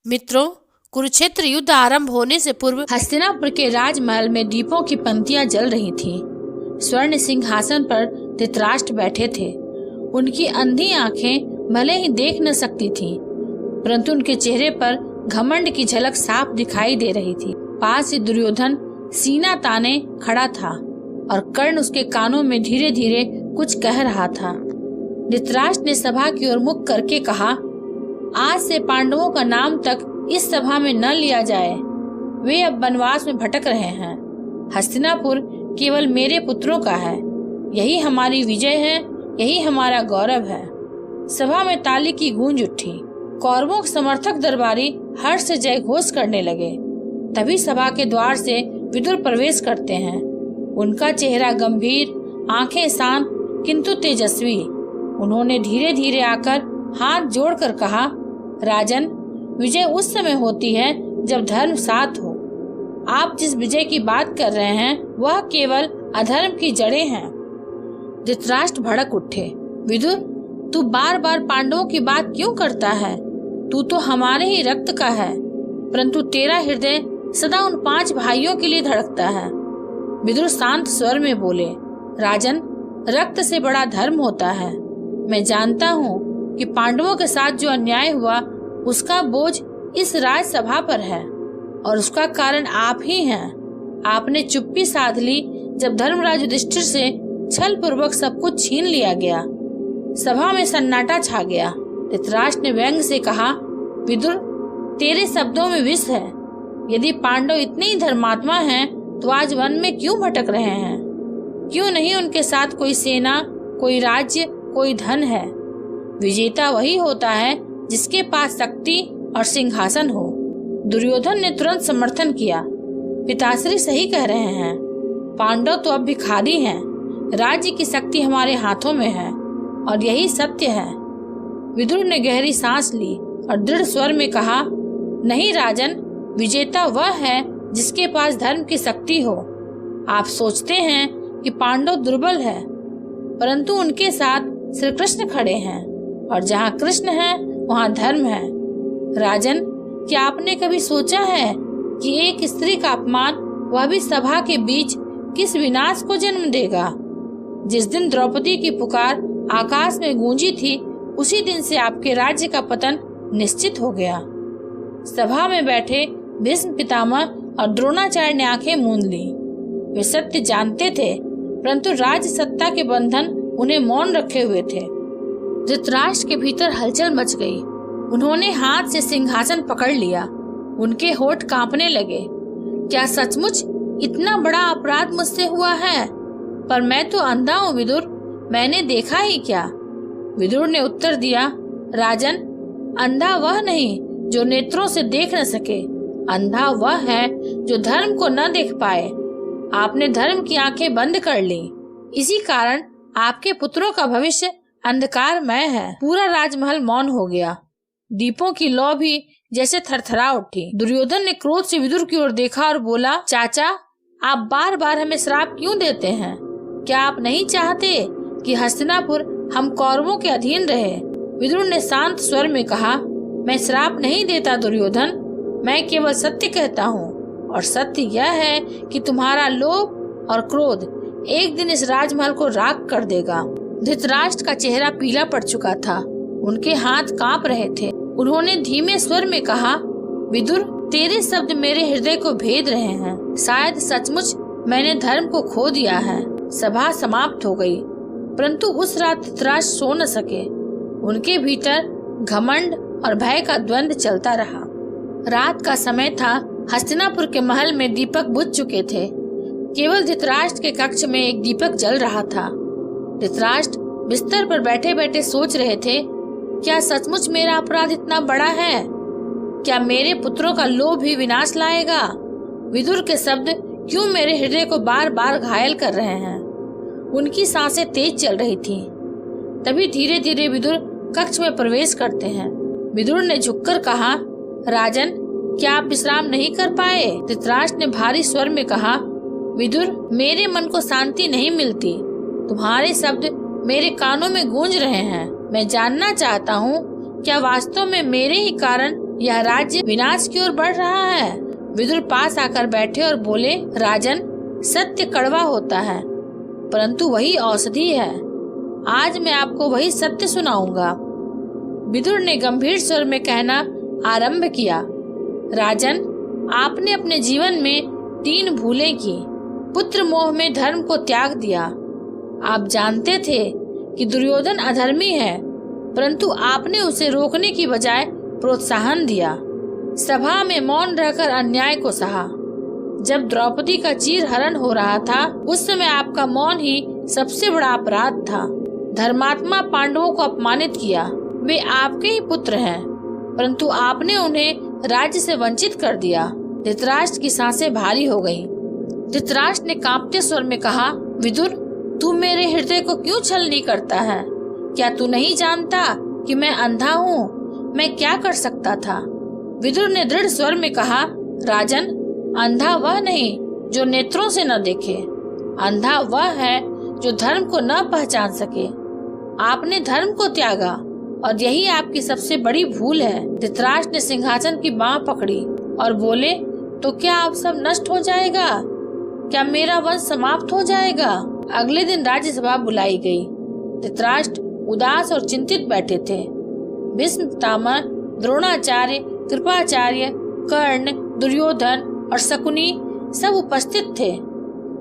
मित्रों, कुरुक्षेत्र युद्ध आरंभ होने से पूर्व हस्तिनापुर के राजमहल में दीपों की पंक्तियां जल रही थीं। स्वर्ण सिंहासन पर धृतराष्ट्र बैठे थे। उनकी अंधी आंखें भले ही देख न सकती थीं, परंतु उनके चेहरे पर घमंड की झलक साफ दिखाई दे रही थी। पास ही दुर्योधन सीना ताने खड़ा था और कर्ण उसके कानों में धीरे धीरे कुछ कह रहा था। धृतराष्ट्र ने सभा की ओर मुख करके कहा, आज से पांडवों का नाम तक इस सभा में न लिया जाए। वे अब वनवास में भटक रहे हैं। हस्तिनापुर केवल मेरे पुत्रों का है। यही हमारी विजय है, यही हमारा गौरव है। सभा में ताली की गूंज उठी। कौरवों के समर्थक दरबारी हर्ष से जय घोष करने लगे। तभी सभा के द्वार से विदुर प्रवेश करते हैं। उनका चेहरा गंभीर, आंखें शांत किंतु तेजस्वी। उन्होंने धीरे धीरे आकर हाथ जोड़कर कहा, राजन, विजय उस समय होती है जब धर्म साथ हो। आप जिस विजय की बात कर रहे हैं वह केवल अधर्म की जड़ें हैं। धृतराष्ट्र भड़क उठे। विदुर, तू बार बार पांडवों की बात क्यों करता है? तू तो हमारे ही रक्त का है, परंतु तेरा हृदय सदा उन 5 भाइयों के लिए धड़कता है। विदुर शांत स्वर में बोले, राजन, रक्त से बड़ा धर्म होता है। मैं जानता हूँ कि पांडवों के साथ जो अन्याय हुआ उसका बोझ इस राजसभा पर है और उसका कारण आप ही हैं। आपने चुप्पी साध ली जब धर्मराज युधिष्ठिर से छल पूर्वक सब कुछ छीन लिया गया। सभा में सन्नाटा छा गया। धृतराष्ट्र ने व्यंग से कहा, विदुर, तेरे शब्दों में विष है। यदि पांडव इतने ही धर्मात्मा हैं तो आज वन में क्यों भटक रहे हैं? क्यों नहीं उनके साथ कोई सेना, कोई राज्य, कोई धन है? विजेता वही होता है जिसके पास शक्ति और सिंहासन हो। दुर्योधन ने तुरंत समर्थन किया। पिताश्री सही कह रहे हैं। पांडव तो अब भिखारी हैं। राज्य की शक्ति हमारे हाथों में है और यही सत्य है। विदुर ने गहरी सांस ली और दृढ़ स्वर में कहा, नहीं राजन, विजेता वह है जिसके पास धर्म की शक्ति हो। आप सोचते हैं कि पांडव दुर्बल है, परंतु उनके साथ श्री कृष्ण खड़े हैं और जहाँ कृष्ण है वहाँ धर्म है। राजन, क्या आपने कभी सोचा है कि एक स्त्री का अपमान, वह भी सभा के बीच, किस विनाश को जन्म देगा? जिस दिन द्रौपदी की पुकार आकाश में गूंजी थी, उसी दिन से आपके राज्य का पतन निश्चित हो गया। सभा में बैठे भीष्म पितामह और द्रोणाचार्य ने आंखें मूंद ली। वे सत्य जानते थे, परंतु राज्य सत्ता के बंधन उन्हें मौन रखे हुए थे। धृतराष्ट्र के भीतर हलचल मच गई। उन्होंने हाथ से सिंहासन पकड़ लिया। उनके होठ कांपने लगे। क्या सचमुच इतना बड़ा अपराध मुझसे हुआ है? पर मैं तो अंधा हूँ विदुर, मैंने देखा ही क्या? विदुर ने उत्तर दिया, राजन, अंधा वह नहीं जो नेत्रों से देख न सके, अंधा वह है जो धर्म को न देख पाए। आपने धर्म की आंखें बंद कर ली। इसी कारण आपके पुत्रों का भविष्य अंधकारमय है। पूरा राजमहल मौन हो गया। दीपों की लौ भी जैसे थरथरा उठी। दुर्योधन ने क्रोध से विदुर की ओर देखा और बोला, चाचा, आप बार बार हमें श्राप क्यों देते हैं? क्या आप नहीं चाहते कि हस्तिनापुर हम कौरवों के अधीन रहे? विदुर ने शांत स्वर में कहा, मैं श्राप नहीं देता दुर्योधन, मैं केवल सत्य कहता हूँ और सत्य यह है कि तुम्हारा लोभ और क्रोध एक दिन इस राजमहल को राख कर देगा। धृतराष्ट्र का चेहरा पीला पड़ चुका था। उनके हाथ कांप रहे थे। उन्होंने धीमे स्वर में कहा, विदुर, तेरे शब्द मेरे हृदय को भेद रहे हैं। शायद सचमुच मैंने धर्म को खो दिया है। सभा समाप्त हो गई, परंतु उस रात धृतराष्ट्र सो न सके। उनके भीतर घमंड और भय का द्वंद्व चलता रहा। रात का समय था। हस्तिनापुर के महल में दीपक बुझ चुके थे। केवल धृतराष्ट्र के कक्ष में एक दीपक जल रहा था। धृतराष्ट्र बिस्तर पर बैठे बैठे सोच रहे थे, क्या सचमुच मेरा अपराध इतना बड़ा है? क्या मेरे पुत्रों का लोभ भी विनाश लाएगा? विदुर के शब्द क्यों मेरे हृदय को बार बार घायल कर रहे हैं? उनकी सांसें तेज चल रही थीं। तभी धीरे धीरे विदुर कक्ष में प्रवेश करते हैं। विदुर ने झुककर कहा, राजन, क्या आप विश्राम नहीं कर पाए? धृतराष्ट्र ने भारी स्वर में कहा, विदुर, मेरे मन को शांति नहीं मिलती। तुम्हारे शब्द मेरे कानों में गूंज रहे हैं। मैं जानना चाहता हूँ, क्या वास्तव में मेरे ही कारण यह राज्य विनाश की ओर बढ़ रहा है। विदुर पास आकर बैठे और बोले, राजन, सत्य कड़वा होता है, परंतु वही औषधि है। आज मैं आपको वही सत्य सुनाऊंगा। विदुर ने गंभीर स्वर में कहना आरंभ किया, राजन, आपने अपने जीवन में 3 भूलें की। पुत्र मोह में धर्म को त्याग दिया। आप जानते थे कि दुर्योधन अधर्मी है, परंतु आपने उसे रोकने की बजाय प्रोत्साहन दिया। सभा में मौन रहकर अन्याय को सहा। जब द्रौपदी का चीरहरण हो रहा था, उस समय आपका मौन ही सबसे बड़ा अपराध था। धर्मात्मा पांडवों को अपमानित किया। वे आपके ही पुत्र हैं, परंतु आपने उन्हें राज्य से वंचित कर दिया। धृतराष्ट्र की सांसें भारी हो गईं। धृतराष्ट्र ने कांपते स्वर में कहा, विदुर, तू मेरे हृदय को क्यों छलनी करता है? क्या तू नहीं जानता कि मैं अंधा हूँ? मैं क्या कर सकता था? विदुर ने दृढ़ स्वर में कहा, राजन, अंधा वह नहीं जो नेत्रों से न देखे, अंधा वह है जो धर्म को न पहचान सके। आपने धर्म को त्यागा और यही आपकी सबसे बड़ी भूल है। धृतराष्ट्र ने सिंहासन की बांह पकड़ी और बोले, तो क्या आप सब नष्ट हो जाएगा? क्या मेरा वंश समाप्त हो जाएगा? अगले दिन राज्यसभा बुलाई गई। धृतराष्ट्र उदास और चिंतित बैठे थे। भीष्म पितामह, द्रोणाचार्य, कृपाचार्य, कर्ण, दुर्योधन और शकुनी सब उपस्थित थे।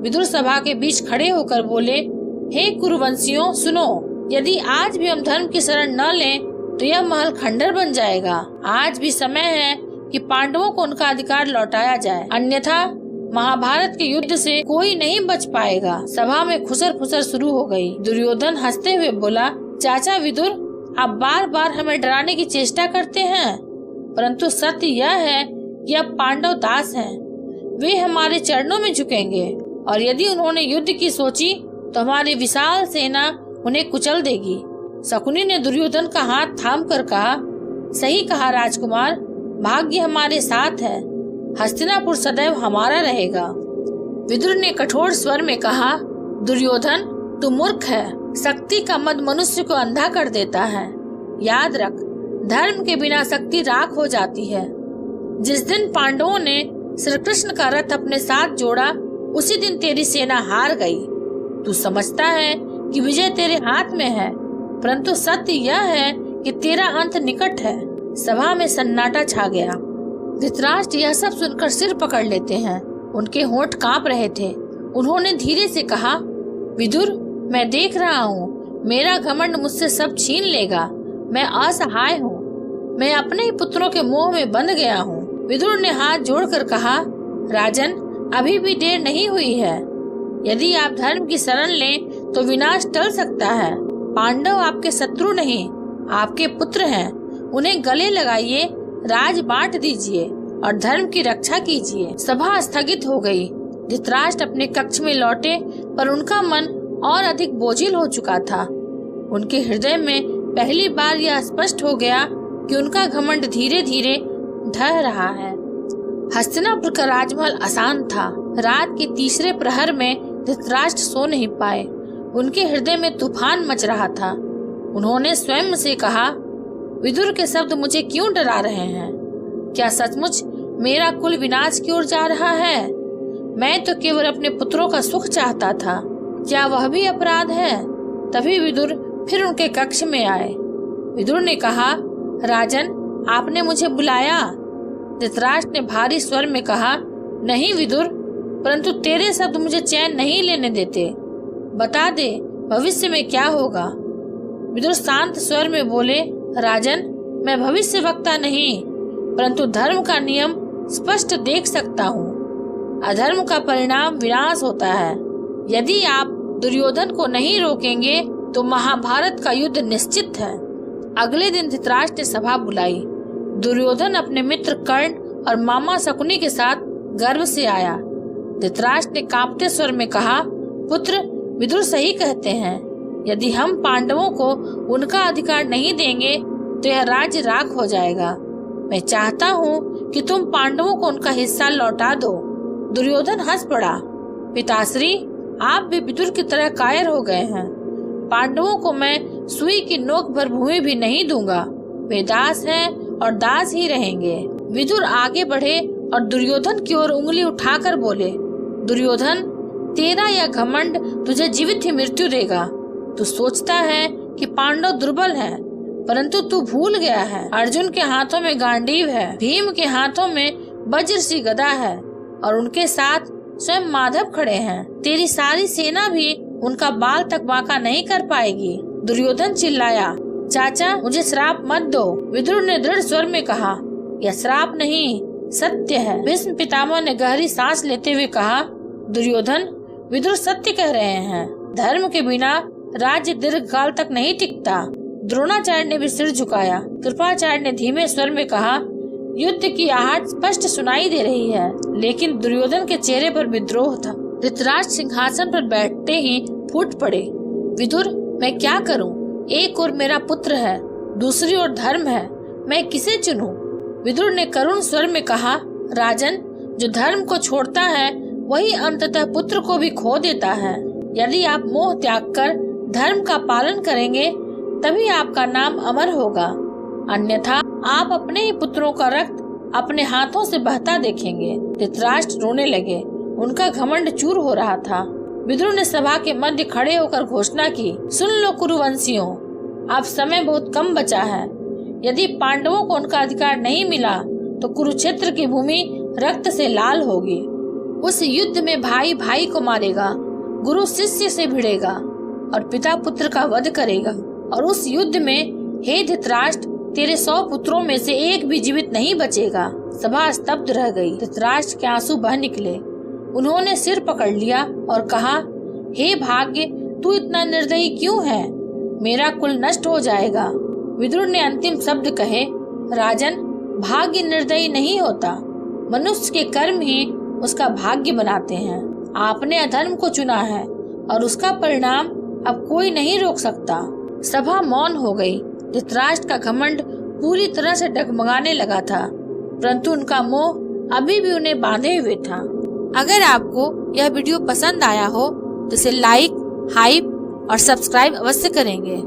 विदुर सभा के बीच खड़े होकर बोले, हे कुरुवंशियों, सुनो, यदि आज भी हम धर्म की शरण न लें तो यह महल खंडर बन जाएगा। आज भी समय है कि पांडवों को उनका अधिकार लौटाया जाए, अन्यथा महाभारत के युद्ध से कोई नहीं बच पाएगा। सभा में खुसर फुसर शुरू हो गई। दुर्योधन हंसते हुए बोला, चाचा विदुर, आप बार बार हमें डराने की चेष्टा करते हैं, परंतु सत्य यह है कि अब पांडव दास हैं। वे हमारे चरणों में झुकेंगे और यदि उन्होंने युद्ध की सोची तो हमारी विशाल सेना उन्हें कुचल देगी। शकुनी ने दुर्योधन का हाथ थाम कर कहा, सही कहा राजकुमार, भाग्य हमारे साथ है। हस्तिनापुर सदैव हमारा रहेगा। विदुर ने कठोर स्वर में कहा, दुर्योधन, तू मूर्ख है। शक्ति का मद मनुष्य को अंधा कर देता है। याद रख, धर्म के बिना शक्ति राख हो जाती है। जिस दिन पांडवों ने श्री कृष्ण का रथ अपने साथ जोड़ा, उसी दिन तेरी सेना हार गई। तू समझता है कि विजय तेरे हाथ में है, परंतु सत्य यह है कि तेरा अंत निकट है। सभा में सन्नाटा छा गया। धृतराष्ट्र यह सब सुनकर सिर पकड़ लेते हैं। उनके होंठ कांप रहे थे। उन्होंने धीरे से कहा, विदुर, मैं देख रहा हूँ, मेरा घमंड मुझसे सब छीन लेगा। मैं असहाय हूँ। मैं अपने ही पुत्रों के मोह में बंध गया हूँ। विदुर ने हाथ जोड़कर कहा, राजन, अभी भी देर नहीं हुई है। यदि आप धर्म की शरण लें तो विनाश टल सकता है। पांडव आपके शत्रु नहीं, आपके पुत्र हैं। उन्हें गले लगाइए, राज बांट दीजिए और धर्म की रक्षा कीजिए। सभा स्थगित हो गई। धृतराष्ट्र अपने कक्ष में लौटे, पर उनका मन और अधिक बोझिल हो चुका था। उनके हृदय में पहली बार यह स्पष्ट हो गया कि उनका घमंड धीरे धीरे ढह रहा है। हस्तिनापुर का राजमहल अशांत था। रात के तीसरे प्रहर में धृतराष्ट्र सो नहीं पाए। उनके हृदय में तूफान मच रहा था। उन्होंने स्वयं से कहा, विदुर के शब्द मुझे क्यों डरा रहे हैं? क्या सचमुच मेरा कुल विनाश की ओर जा रहा है? मैं तो केवल अपने पुत्रों का सुख चाहता था। क्या वह भी अपराध है? तभी विदुर फिर उनके कक्ष में आए। विदुर ने कहा, राजन, आपने मुझे बुलाया? धृतराष्ट्र ने भारी स्वर में कहा, नहीं विदुर, परंतु तेरे शब्द मुझे चैन नहीं लेने देते। बता दे, भविष्य में क्या होगा? विदुर शांत स्वर में बोले, राजन, मैं भविष्य वक्ता नहीं, परंतु धर्म का नियम स्पष्ट देख सकता हूँ। अधर्म का परिणाम विनाश होता है। यदि आप दुर्योधन को नहीं रोकेंगे तो महाभारत का युद्ध निश्चित है। अगले दिन धृतराष्ट्र ने सभा बुलाई। दुर्योधन अपने मित्र कर्ण और मामा शकुनी के साथ गर्व से आया। धृतराष्ट्र ने कांपते स्वर में कहा, पुत्र, विदुर सही कहते हैं। यदि हम पांडवों को उनका अधिकार नहीं देंगे तो यह राज्य राख हो जाएगा। मैं चाहता हूँ कि तुम पांडवों को उनका हिस्सा लौटा दो। दुर्योधन हंस पड़ा। पिताश्री, आप भी विदुर की तरह कायर हो गए हैं। पांडवों को मैं सुई की नोक भर भूमि भी नहीं दूंगा। वे दास हैं और दास ही रहेंगे। विदुर आगे बढ़े और दुर्योधन की ओर उंगली उठाकर बोले, दुर्योधन, तेरा यह घमंड तुझे जीवित ही मृत्यु देगा। तू सोचता है कि पांडव दुर्बल हैं, परंतु तू भूल गया है अर्जुन के हाथों में गांडीव है, भीम के हाथों में वज्र सी गदा है और उनके साथ स्वयं माधव खड़े हैं। तेरी सारी सेना भी उनका बाल तक बांका नहीं कर पाएगी। दुर्योधन चिल्लाया, चाचा मुझे श्राप मत दो। विदुर ने दृढ़ स्वर में कहा, यह श्राप नहीं, सत्य है। भीष्म पितामह ने गहरी सांस लेते हुए कहा, दुर्योधन, विदुर सत्य कह रहे हैं। धर्म के बिना राज्य दीर्घ काल तक नहीं टिकता। द्रोणाचार्य ने भी सिर झुकाया। कृपाचार्य ने धीमे स्वर में कहा, युद्ध की आहट स्पष्ट सुनाई दे रही है, लेकिन दुर्योधन के चेहरे पर विद्रोह था। धृतराष्ट्र सिंहासन पर बैठते ही फूट पड़े, विदुर, मैं क्या करूं? एक ओर मेरा पुत्र है, दूसरी ओर धर्म है, मैं किसे चुनूं? विदुर ने करुण स्वर में कहा, राजन, जो धर्म को छोड़ता है वही अंततः पुत्र को भी खो देता है। यदि आप मोह त्याग कर धर्म का पालन करेंगे तभी आपका नाम अमर होगा, अन्यथा आप अपने ही पुत्रों का रक्त अपने हाथों से बहता देखेंगे। धृतराष्ट्र रोने लगे, उनका घमंड चूर हो रहा था। विदुर ने सभा के मध्य खड़े होकर घोषणा की, सुन लो कुरुवंशियों, अब समय बहुत कम बचा है। यदि पांडवों को उनका अधिकार नहीं मिला तो कुरुक्षेत्र की भूमि रक्त से लाल होगी। उस युद्ध में भाई भाई को मारेगा, गुरु शिष्य से भिड़ेगा और पिता पुत्र का वध करेगा। और उस युद्ध में हे धृतराष्ट्र, तेरे 100 पुत्रों में से एक भी जीवित नहीं बचेगा। सभा स्तब्ध रह गई। धृतराष्ट्र के आंसू बह निकले। उन्होंने सिर पकड़ लिया और कहा, हे भाग्य, तू इतना निर्दयी क्यों है? मेरा कुल नष्ट हो जाएगा। विदुर ने अंतिम शब्द कहे, राजन, भाग्य निर्दयी नहीं होता, मनुष्य के कर्म ही उसका भाग्य बनाते हैं। आपने अधर्म को चुना है और उसका परिणाम अब कोई नहीं रोक सकता। सभा मौन हो गई। धृतराष्ट्र का घमंड पूरी तरह से डगमगाने लगा था, परंतु उनका मोह अभी भी उन्हें बांधे हुए था। अगर आपको यह वीडियो पसंद आया हो तो इसे लाइक, हाइप और सब्सक्राइब अवश्य करेंगे।